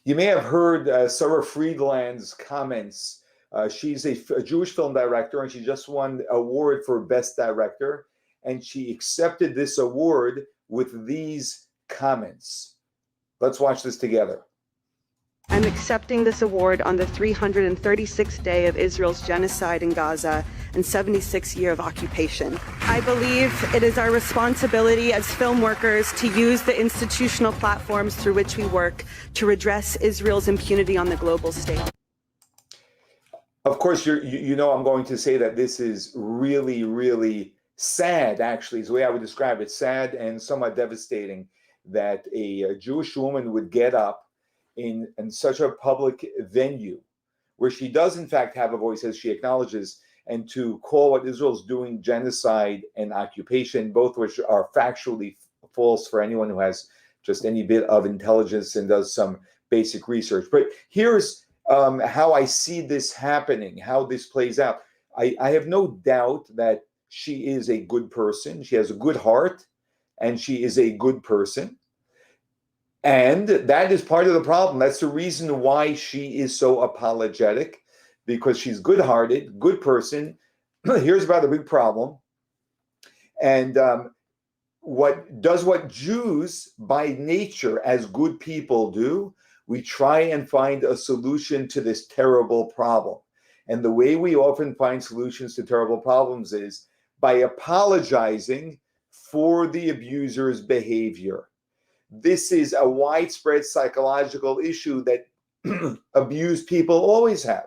You may have heard Sarah Friedland's comments. She's a Jewish film director, and she just won an award for Best Director. And she accepted this award with these comments. Let's watch this together. I'm accepting this award on the 336th day of Israel's genocide in Gaza and 76th year of occupation. I believe it is our responsibility as film workers to use the institutional platforms through which we work to redress Israel's impunity on the global stage. Of course, you know I'm going to say that this is really, really sad, actually, is the way I would describe it. Sad and somewhat devastating that a Jewish woman would get up in such a public venue where she does in fact have a voice, as she acknowledges, and to call what Israel's doing genocide and occupation, both which are factually false for anyone who has just any bit of intelligence and does some basic research. But here's how I see this happening, how this plays out. I have no doubt that she is a good person. She has a good heart, and she is a good person. And that is part of the problem. That's the reason why she is so apologetic, because she's good-hearted, good person. Here's about the big problem. And what Jews by nature as good people do, we try and find a solution to this terrible problem. And the way we often find solutions to terrible problems is by apologizing for the abuser's behavior. This is a widespread psychological issue that abused people always have.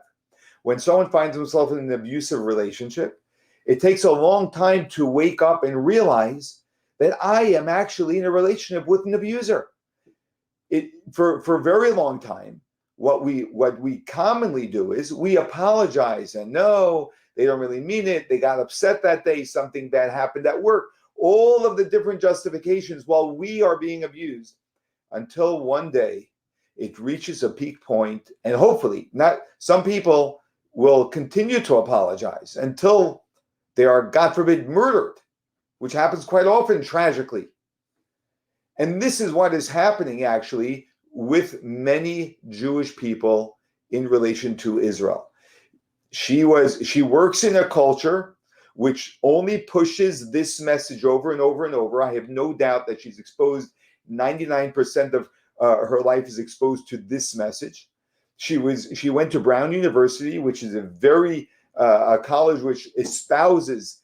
When someone finds himself in an abusive relationship, it takes a long time to wake up and realize that I am actually in a relationship with an abuser. For a very long time, what we commonly do is we apologize and no, they don't really mean it. They got upset that day. Something bad happened at work. All of the different justifications while we are being abused, until one day it reaches a peak point, and hopefully not. Some people will continue to apologize until they are, God forbid, murdered, which happens quite often tragically. And this is what is happening actually with many Jewish people in relation to Israel. She works in a culture which only pushes this message over and over and over. I have no doubt that she's exposed, 99% of her life is exposed to this message. She went to Brown University, which is a college which espouses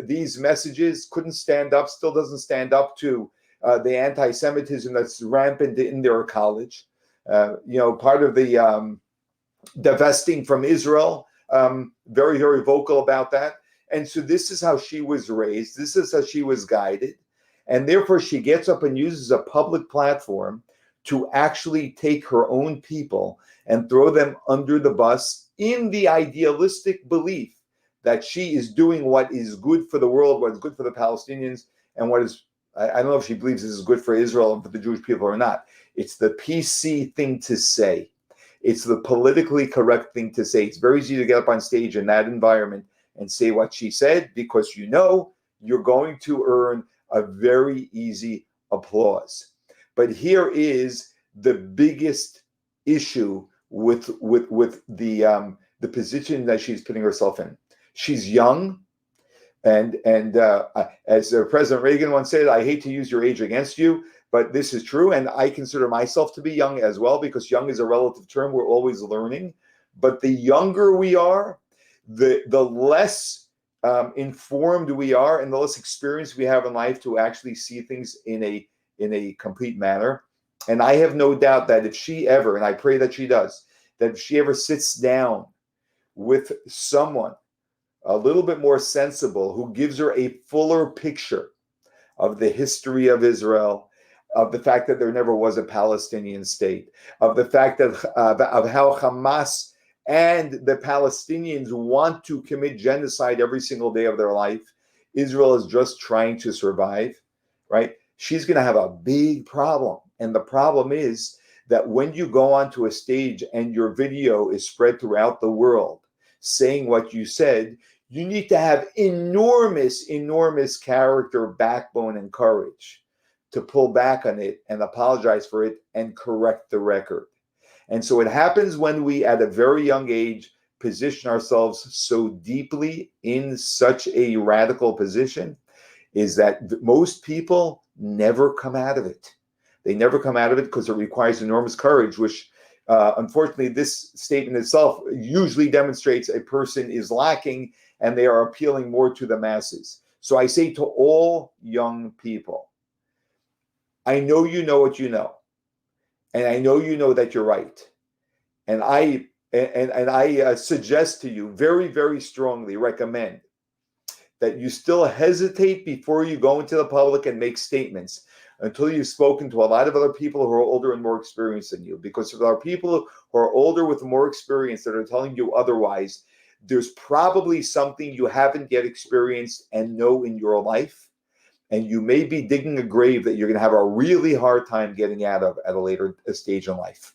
these messages, couldn't stand up, still doesn't stand up to the anti-Semitism that's rampant in their college. Part of the divesting from Israel, very, very vocal about that. And so this is how she was raised. This is how she was guided. And therefore, she gets up and uses a public platform to actually take her own people and throw them under the bus in the idealistic belief that she is doing what is good for the world, what is good for the Palestinians, and what is, I don't know if she believes this is good for Israel and for the Jewish people or not. It's the PC thing to say. It's the politically correct thing to say. It's very easy to get up on stage in that environment and say what she said, because you're going to earn a very easy applause. But here is the biggest issue with the position that she's putting herself in. She's young, and as President Reagan once said, "I hate to use your age against you, but this is true." And I consider myself to be young as well, because young is a relative term. We're always learning. But the younger we are, the less informed we are, and the less experience we have in life to actually see things in a complete manner. And I have no doubt that if she ever, and I pray that she does, that if she ever sits down with someone a little bit more sensible, who gives her a fuller picture of the history of Israel, of the fact that there never was a Palestinian state, of the fact that of how Hamas and the Palestinians want to commit genocide every single day of their life. Israel is just trying to survive, right? She's going to have a big problem. And the problem is that when you go onto a stage and your video is spread throughout the world saying what you said, you need to have enormous, enormous character, backbone, and courage to pull back on it and apologize for it and correct the record. And so it happens when we, at a very young age, position ourselves so deeply in such a radical position, is that most people never come out of it. They never come out of it because it requires enormous courage, which unfortunately this statement itself usually demonstrates a person is lacking, and they are appealing more to the masses. So I say to all young people, I know you know what you know, and I know you know that you're right. And I suggest to you, very, very strongly recommend that you still hesitate before you go into the public and make statements until you've spoken to a lot of other people who are older and more experienced than you. Because if there are people who are older with more experience that are telling you otherwise, there's probably something you haven't yet experienced and know in your life. And you may be digging a grave that you're going to have a really hard time getting out of at a later stage in life.